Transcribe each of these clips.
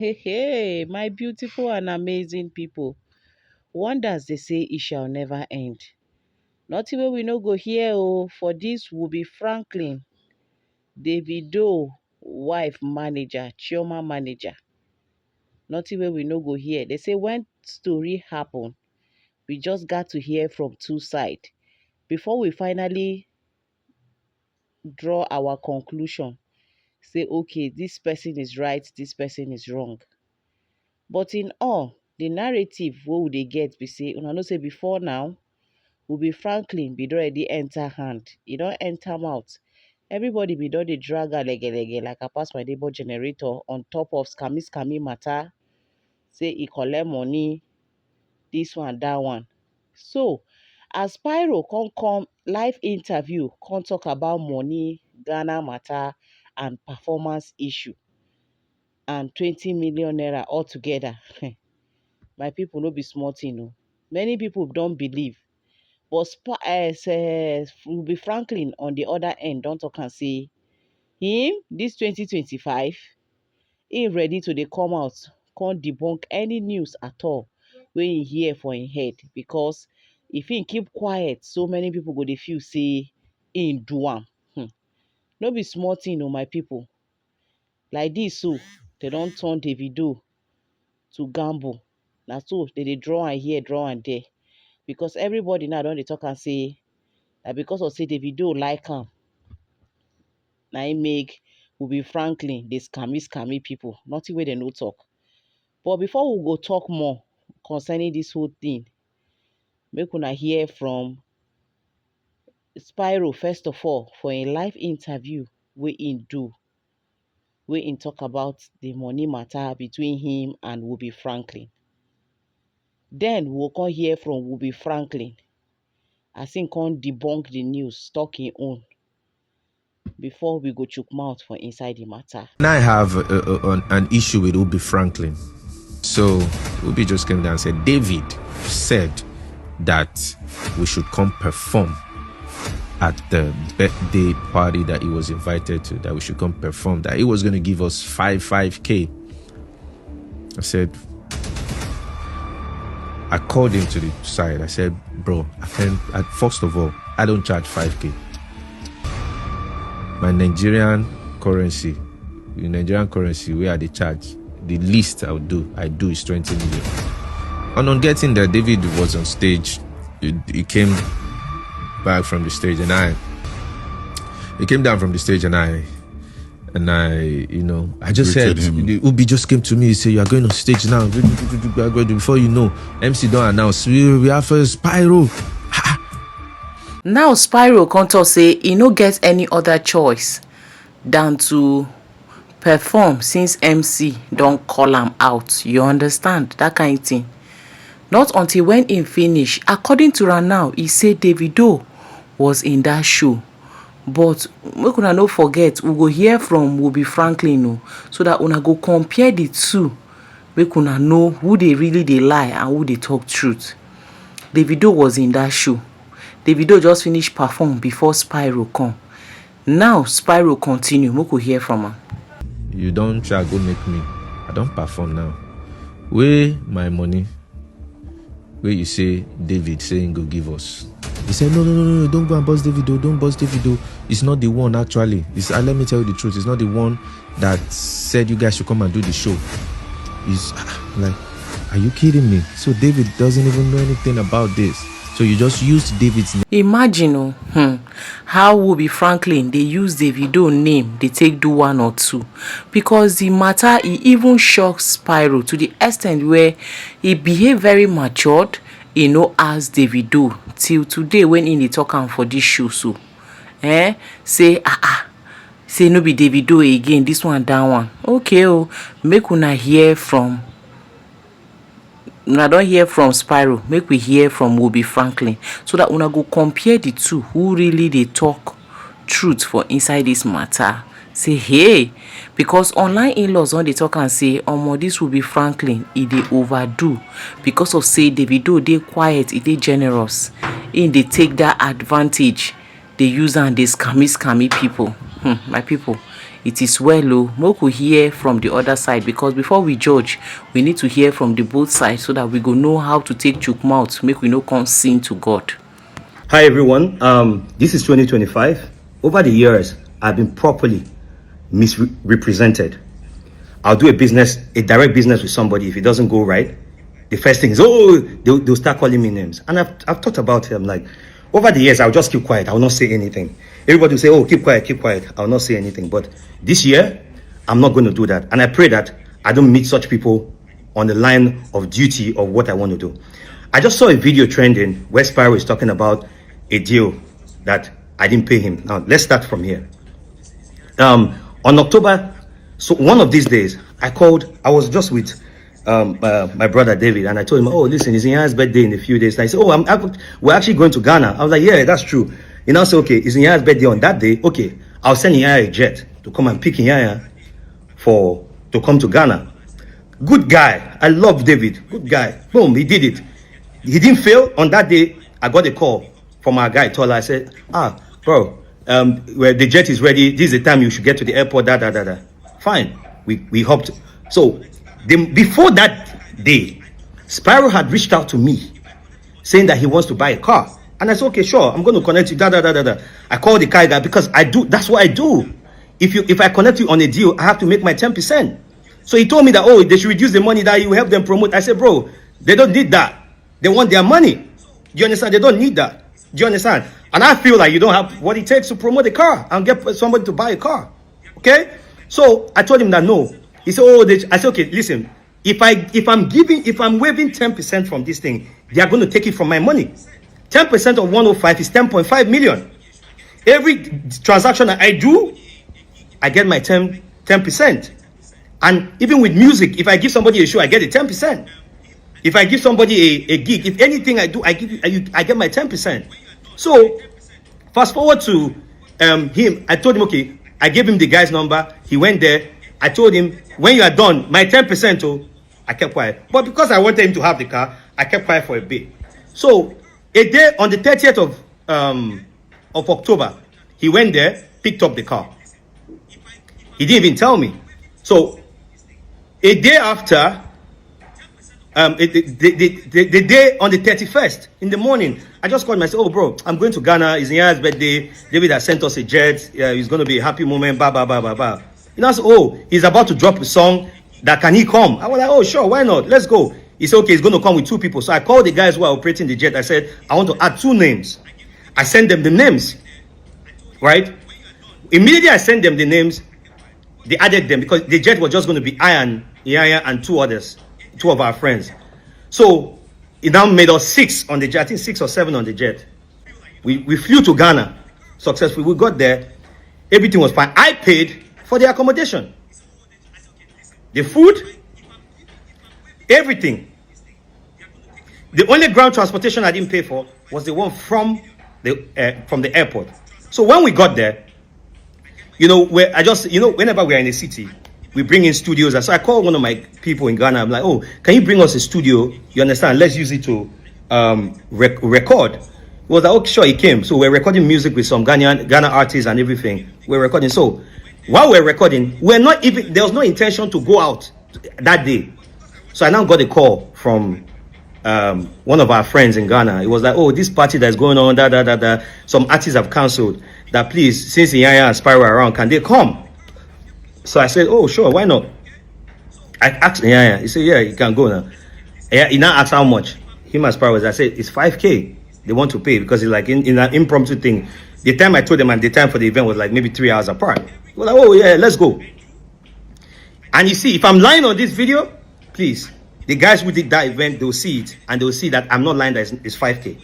Hey, hey, my beautiful and amazing people. Wonders they say it shall never end. Not even we no go here for this Ubi Franklin, Davido wife manager, Chioma manager. Not even we no go here. They say when story happen, we just got to hear from two sides before we finally draw our conclusion. Say, okay, this person is right, this person is wrong. But in all, the narrative what would they get be say, una know say before now, Ubi Franklin be already enter hand. E don't enter mouth. Everybody be don dey drag her lege like I pass my neighbor generator on top of scammy matter. Say e collect money, this one, that one. So, as Spyro come live interview, come talk about money, Ghana matter, and performance issue, and 20 million naira altogether. My people no be small thing o. Many people don't believe. But Ruby Franklin on the other end don't talk and say him this 2025 he ready to dey come out, can't debunk any news at all when he hear for him head, because if he keep quiet, so many people go dey feel say he do am. No be small thing o, my people. Like this so they don't turn Davido to gamble. Na so they draw and here, draw and there. Because everybody now don dey talk and say that because of say Davido like am, na im make Ubi Franklin dey scammy people. Nothing wey dem no talk. But before we go talk more concerning this whole thing, make una hear from Spyro first of all for a live interview wey im do, wey im talk about the money matter between him and Ubi Franklin. Then we go come hear from Ubi Franklin as im come debunk the news, talk im own, before we go chook mouth for inside the matter. And I have an issue with Ubi Franklin. So Ubi just came down and said, David said that we should come perform at the birthday party that he was invited to, that we should come perform, that he was going to give us 5K. I said, I called him to the side. I said, bro, first of all, I don't charge 5K. My Nigerian currency, where they charge, the least I do is 20 million. And on getting there, David was on stage. He came back from the stage, and he came down from the stage, and I just said, Ubi just came to me. He said, you are going on stage now. Before you know, MC don't announce, we have first Spyro. Now Spyro come say he no get any other choice than to perform since MC don't call him out. You understand that kind of thing? Not until when he finish. According to her now, he said Davido was in that show. But we could not forget, we go hear from Ubi Franklin, so that una go compare the two. We could not know who they really they lie and who they talk truth. Davido was in that show. Davido just finished perform before Spyro come. Now Spyro continue. We could hear from her. You don't try go make me. I don't perform now. Where my money? Where you say David saying go give us? He said no, don't go and bust Davido, don't bust Davido. It's not the one actually. Let me tell you the truth. It's not the one that said you guys should come and do the show. He's like, are you kidding me? So David doesn't even know anything about this. So you just used David's name. Imagine how Ubi Franklin they use Davido name, they take do one or two. Because the matter he even shocks Spyro to the extent where he behave very matured, as Davido till today when he talk am for this show. So say no be Davido again, this one, that one. Okay, make una hear from una don't hear from Spyro, make we hear from Ubi Franklin, so that una go compare the two, who really they talk truth for inside this matter. Say hey, because online in-laws on they talk and say this Ubi Franklin they overdo, because of say Davido they quiet, they generous, in they take that advantage, they use and they scammy people. My people, it is well o. Make we hear from the other side, because before we judge, we need to hear from the both sides so that we go know how to take chook mouth, make we no come sin to God. Hi everyone, this is 2025. Over the years, I've been properly misrepresented. I'll do a direct business with somebody. If it doesn't go right, the first thing is, they'll start calling me names. And I've thought about them. Like, over the years, I'll just keep quiet. I will not say anything. Everybody will say, oh, keep quiet, keep quiet. I will not say anything. But this year, I'm not going to do that. And I pray that I don't meet such people on the line of duty of what I want to do. I just saw a video trending where Spyro is talking about a deal that I didn't pay him. Now, let's start from here. On October, so one of these days, I was just with my brother David, and I told him, oh, listen, it's Inyanya's birthday in a few days. And he said, oh, we're actually going to Ghana. I was like, yeah, that's true. He now said, okay, it's Inyanya's birthday on that day. Okay, I'll send Inyanya a jet to come and pick Inyanya to come to Ghana. Good guy. I love David. Good guy. Boom, he did it. He didn't fail. On that day, I got a call from our guy, Tola. I said, bro, where the jet is ready. This is the time you should get to the airport. Fine. We hopped. So before that day, Spyro had reached out to me saying that he wants to buy a car. And I said, okay, sure, I'm going to connect you. I called the car guy because that's what I do. If I connect you on a deal, I have to make my 10%. So he told me that, oh, they should reduce the money that you help them promote. I said, bro, they don't need that. They want their money. Do you understand? They don't need that. Do you understand? And I feel like you don't have what it takes to promote a car and get somebody to buy a car. Okay? So I told him that no. He said, oh, I said, okay, listen, if I'm waiving 10% from this thing, they are going to take it from my money. 10% of 105 is 10.5 million. Every transaction that I do, I get my 10%. And even with music, if I give somebody a show, I get a 10%. If I give somebody a gig, if anything I do, I get my 10%. So fast forward to him. I told him, okay, I gave him the guy's number. He went there. I told him, when you are done, my 10%, oh, I kept quiet. But because I wanted him to have the car, I kept quiet for a bit. So a day on the 30th of October, he went there, picked up the car. He didn't even tell me. So a day after, the day on the 31st in the morning, I just called him. I said, oh, bro, I'm going to Ghana. It's Nya's birthday. David has sent us a jet. It's going to be a happy moment. Blah, blah, blah, blah, blah. He now said, oh, he's about to drop a song. That can he come? I was like, oh, sure, why not? Let's go. He said, okay, he's going to come with 2 people. So I called the guys who are operating the jet. I said, I want to add 2 names. I sent them the names, right? Immediately I sent them the names. They added them because the jet was just going to be Ian, Inyanya, and 2 others, 2 of our friends. So it now made us 6 on the jet. I think 6 or 7 on the jet. We flew to Ghana successfully. We got there. Everything was fine. I paid for the accommodation, the food, everything. The only ground transportation I didn't pay for was the one from the airport. So when we got there, whenever we're in a city, we bring in studios. And so I called one of my people in Ghana. I'm like, oh, can you bring us a studio? You understand? Let's use it to record. He was like, okay, sure. He came. So we're recording music with some Ghana artists and everything. We're recording. So while we're recording, there was no intention to go out that day. So I now got a call from one of our friends in Ghana. It was like, oh, this party that's going on, some artists have cancelled. That please, since Inyanya and Spyro are around, can they come? So I said, oh, sure, why not? I asked Inyanya. He said, yeah, you can go now. He now asked how much. Him and Spyro, I said, it's 5K. They want to pay because it's like in an impromptu thing. The time I told them and the time for the event was like maybe 3 hours apart. He was like, oh, yeah, let's go. And you see, if I'm lying on this video, please, the guys who did that event, they'll see it and they'll see that I'm not lying, that it's 5K.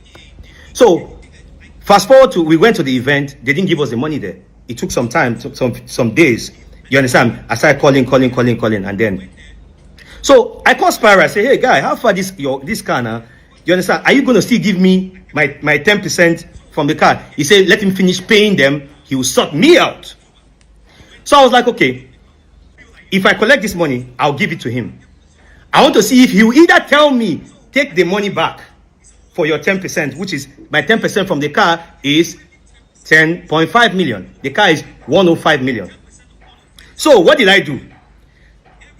So fast forward to, we went to the event. They didn't give us the money there. It took some time, some days. You understand? I started calling, and then. So I called Spyro. I said, hey, guy, how far this car now? You understand? Are you going to still give me my 10% from the car? He said, let him finish paying them. He will sort me out. So I was like, okay, if I collect this money, I'll give it to him. I want to see if he will either tell me, take the money back for your 10%, which is my 10% from the car is 10.5 million. The car is 105 million. So what did I do?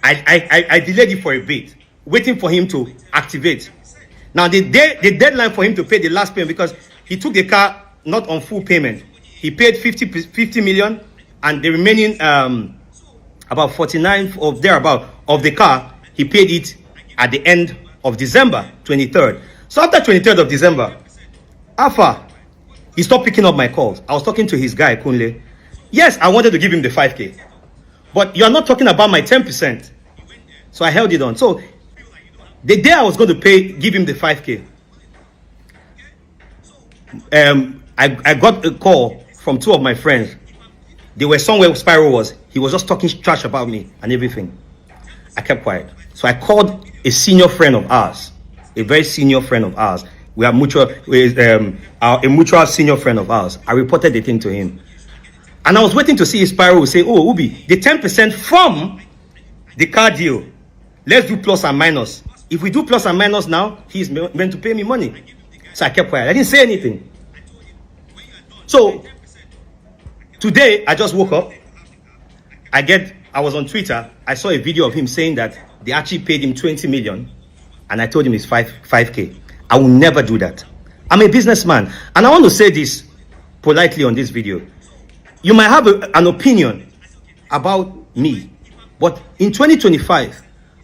I delayed it for a bit, waiting for him to activate. Now the deadline for him to pay the last payment, because he took the car not on full payment. He paid 50 million, and the remaining about 49 of thereabout of the car, he paid it at the end of December 23rd. So after 23rd of December, Alpha, he stopped picking up my calls. I was talking to his guy, Kunle. Yes, I wanted to give him the 5K. But you are not talking about my 10%. So I held it on. So the day I was going to give him the 5K, I got a call from two of my friends. They were somewhere Spyro was. He was just talking trash about me and everything. I kept quiet. So I called a senior friend of ours, a very senior friend of ours. We are a mutual senior friend of ours. I reported the thing to him. And I was waiting to see if Spyro would say, oh, Ubi, the 10% from the car deal, let's do plus and minus. If we do plus and minus now, he's meant to pay me money. So I kept quiet. I didn't say anything. So today, I just woke up. I was on Twitter. I saw a video of him saying that they actually paid him 20 million. And I told him it's 5K. I will never do that. I'm a businessman. And I want to say this politely on this video. You might have an opinion about me, but in 2025,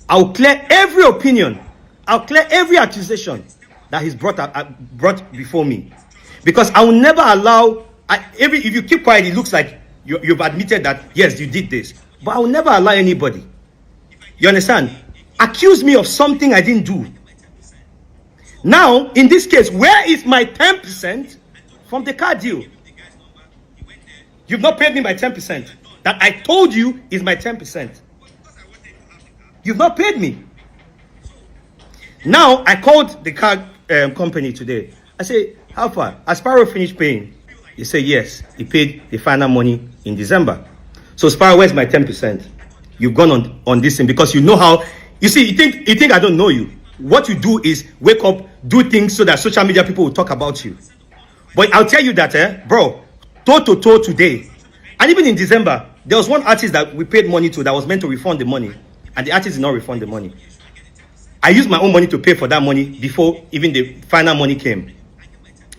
I'll clear every opinion. I'll clear every accusation that he's brought before me, because I will never allow. If you keep quiet, it looks like you've admitted that yes, you did this, but I will never allow anybody. You understand? Accuse me of something I didn't do. Now, in this case, where is my 10% from the car deal? You've not paid me my 10%. That I told you is my 10%. You've not paid me. Now, I called the car company today. I say, how far? Has Spyro finished paying? He said, yes. He paid the final money in December. So, Spyro, where's my 10%? You've gone on this thing because you know how. You see, you think I don't know you. What you do is wake up, do things so that social media people will talk about you. But I'll tell you that, bro, toe today. And even in December, there was one artist that we paid money to that was meant to refund the money. And the artist did not refund the money. I used my own money to pay for that money before even the final money came.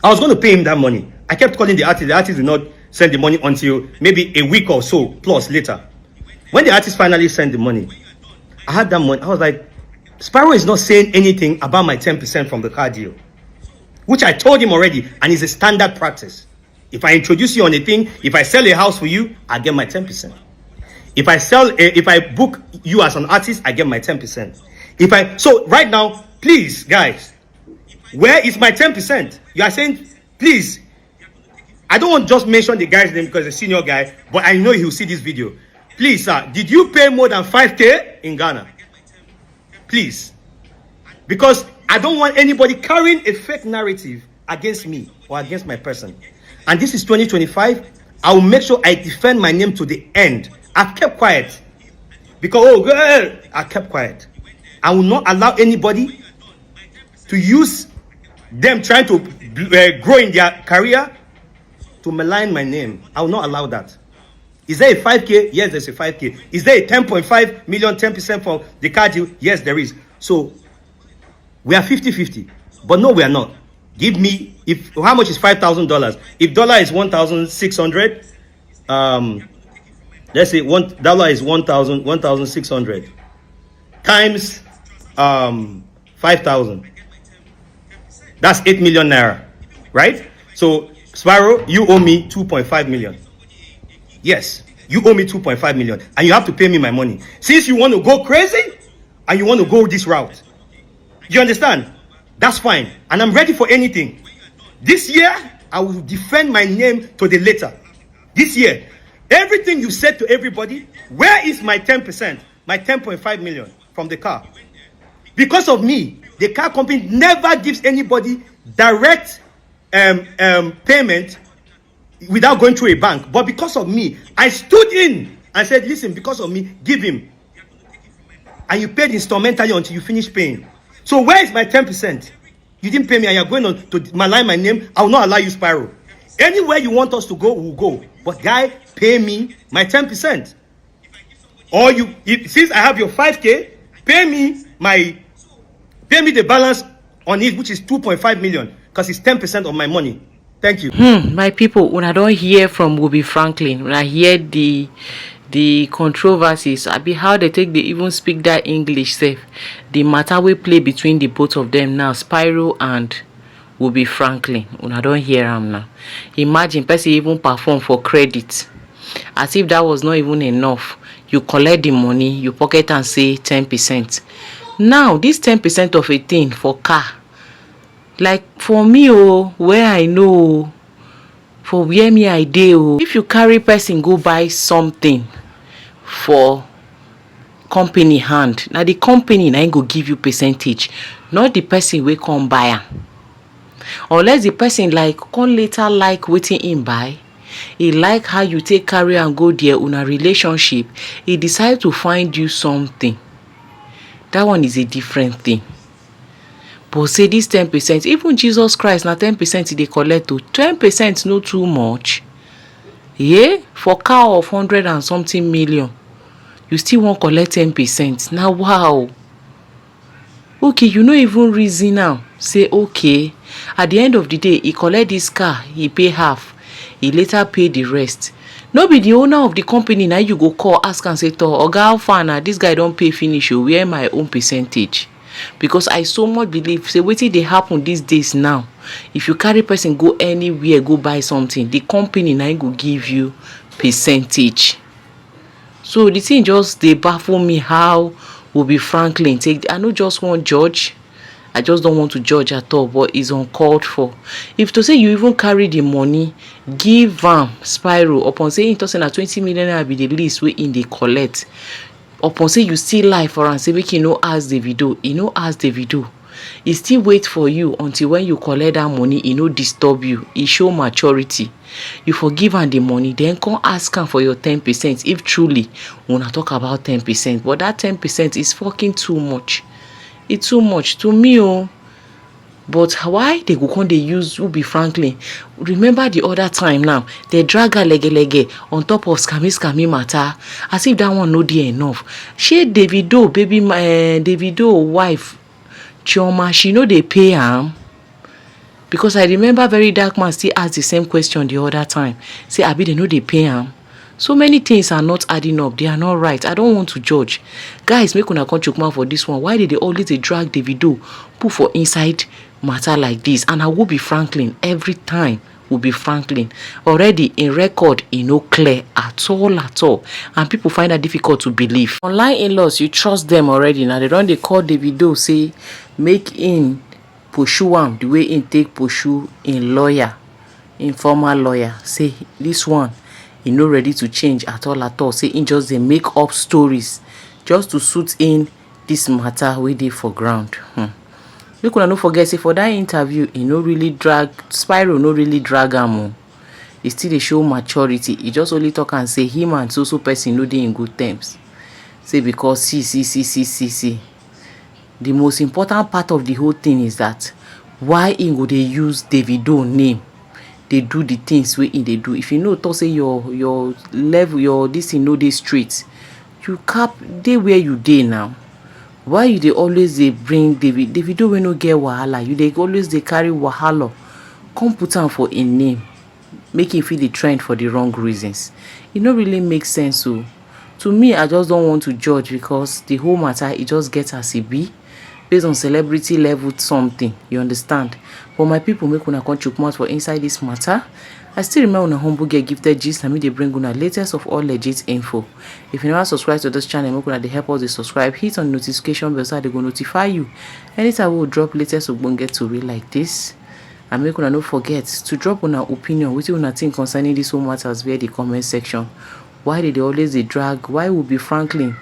I was going to pay him that money. I kept calling the artist. The artist did not send the money until maybe a week or so plus later. When the artist finally sent the money, I had that money. I was like, Spyro is not saying anything about my 10% from the car deal, which I told him already, and it's a standard practice. If I introduce you on a thing, if I sell a house for you, I get my 10%. If I book you as an artist, I get my 10%. So right now, please, guys, where is my 10%? You are saying, please, I don't want to just mention the guy's name because he's a senior guy, but I know he'll see this video. Please, sir, did you pay more than 5K in Ghana? Please. Because I don't want anybody carrying a fake narrative against me or against my person. And this is 2025. I will make sure I defend my name to the end. I've kept quiet. Because, I kept quiet. I will not allow anybody to use them trying to grow in their career to malign my name. I will not allow that. Is there a 5K? Yes, there's a 5K. Is there a 10.5 million, 10% for the car deal? Yes, there is. So, we are 50-50. But no, we are not. Give me, how much is $5,000? If dollar is 1,600, let's say $1 is 1,600 times 5,000. That's 8 million naira, right? So, Spyro, you owe me 2.5 million. Yes, you owe me 2.5 million, and you have to pay me my money. Since you want to go crazy, and you want to go this route, you understand? That's fine, and I'm ready for anything. This year, I will defend my name to the letter. This year, everything you said to everybody, where is my 10%, my 10.5 million from the car? Because of me, the car company never gives anybody direct payment without going through a bank. But because of me, I stood in and said, listen, because of me, give him. And you paid instrumentally until you finish paying. So where is my 10%? You didn't pay me and you're going on to malign my name. I will not allow you, Spyro. Anywhere you want us to go, we'll go. But guy, pay me my 10%. or since I have your 5K, pay me the balance on it, which is 2.5 million, because it's 10% of my money. Thank you. My people, when I don't hear from Ubi Franklin, when I hear the controversies, I be how they even speak that English safe. The matter we play between the both of them now, Spyro and Ubi Franklin. When I don't hear him now. Imagine person even perform for credit. As if that was not even enough. You collect the money, you pocket and say 10%. Now, this 10% of a thing for car, like for me, where I know, for where me I do, if you carry person go buy something for company hand, now the company now go give you percentage, not the person will come buy am. Unless the person come later waiting in buy, he like how you take carry and go there on a relationship, he decide to find you something. That one is a different thing. But say this 10%, even Jesus Christ now 10% they collect to 10% no too much. Yeah, for car of 100 and something million, you still won't collect 10%. Now wow. Okay, you know even reason now. Say okay, at the end of the day, he collect this car, he pay half, he later pay the rest. No be the owner of the company now you go call, ask and say to Oga, how far now this guy don't pay finish, where my own percentage? Because I so much believe, say wetin dey happen these days now, if you carry person go anywhere, go buy something, the company now go give you percentage. So the thing just dey baffle me how Ubi Franklin take. I no just want judge, I just don't want to judge at all, but it's uncalled for. If to say you even carry the money, give Spyro upon saying to say na 20 million naira be the least wey in dey collect. Upon say you still lie for and say make you no ask Davido, he no ask Davido. He still wait for you until when you collect that money, he no disturb you. He show maturity. You forgive am the money, then come ask am for your 10%. If truly wanna talk about 10%, but that 10% is fucking too much. It's too much to me, But why they go come they use Ubi Franklin? Remember the other time now, they drag her lege on top of scammy matter, as if that one no dey enough. She Davido, Davido wife, Chioma, she know they pay am. Because I remember very dark man still ask the same question the other time. Say, Abi, they know they pay am. So many things are not adding up. They are not right. I don't want to judge. Guys, make una come chook mouth for this one. Why did they always drag Davido put for inside matter like this? And I will be Franklin every time. Will be Franklin already in record, no clear at all, and people find that difficult to believe. Online in-laws, you trust them already. Now they don't they call Davido say make in pursue am the way in take pursue in lawyer, informal lawyer. Say this one he no ready to change at all. Say in just they make up stories just to suit in this matter wey dey for ground. Make una no forget, say for that interview, he no really drag Spyro, no really drag am. He still dey show maturity. He just only talk and say him and so person no dey in good terms. Say because see. The most important part of the whole thing is that why he go dey use Davido name, they do the things wey they do. If you know to say your level, your this thing no dey straight, you cap dey where you dey now. Why you dey always dey bring Davido wey no get wahala? You dey always dey carry wahala come put am for a name, make him feel the trend for the wrong reasons. It no really make sense. So to me, I just don't want to judge, because the whole matter it just gets as it be based on celebrity level something, you understand. But my people, make una come chook mouth for inside this matter. I still remember una humble get gifted gist, and me they bring una latest of all legit info. If you never subscribe to this channel, make una they help us to subscribe, hit on notification bell so they go notify you anytime we will drop latest of get to read like this. And make una no forget to drop una opinion, what you una think concerning this whole matters via the comment section. Why did they always they drag? Why would be Franklin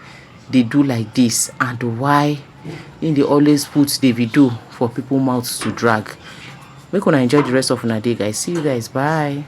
they do like this, and why they always put Davido for people mouths to drag? Make una enjoy the rest of una day, guys. See you guys. Bye.